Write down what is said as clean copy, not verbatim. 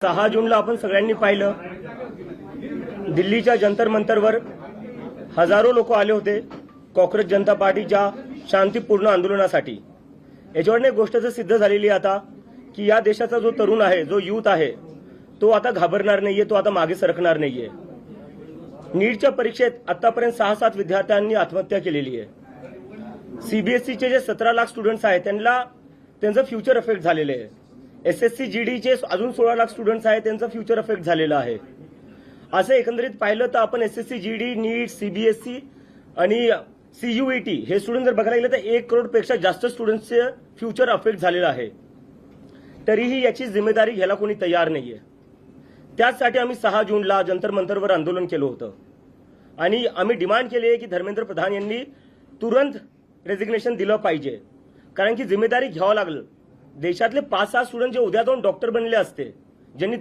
6 जूनला आपण सगळ्यांनी पाहिलं, दिल्लीच्या जंतर मंतरवर हजारो लोक आले होते कॉक्रोच जनता पार्टीच्या शांतीपूर्ण आंदोलनासाठी। याच्यावरून एक गोष्ट सिद्ध झालेली आहे आता की या देशाचा जो तरुण आहे, जो युथ आहे, तो आता घाबरणार नाहीये, तो आता मागे सरकणार नाहीये। नीटच्या परीक्षेत आतापर्यंत 6-7 विद्यार्थ्यांनी आत्महत्या केलेली आहे। सीबीएसईचे जे 17 लाख स्टुडंट्स आहेत त्यांचं फ्युचर अफेक्ट झालेले आहे। एसएससी जीडीचे अजून 16 लाख स्टुडंट्स आहेत, त्यांचं फ्युचर अफेक्ट झालेलं आहे। असं एकंदरीत पाहिलं तर आपण एसएससी जीडी, नीट, सीबीएसई आणि सीयूईटी हे स्टुडंट जर बघायला गेलं तर 1 करोडपेक्षा जास्त स्टुडंट्सचे फ्युचर अफेक्ट झालेलं आहे। तरीही याची जिम्मेदारी घ्यायला कोणी तयार नाहीये। त्यासाठी आम्ही 6 जूनला जंतर मंतरवर आंदोलन केलं होतं आणि आम्ही डिमांड केली आहे की धर्मेंद्र प्रधान यांनी तुरंत रेजिग्नेशन दिलं पाहिजे, कारण की जिम्मेदारी घ्यावं लागलं। देशातले 5-6 स्टुडंट जे उद्या जाऊन डॉक्टर बनले असते, ज्यांनी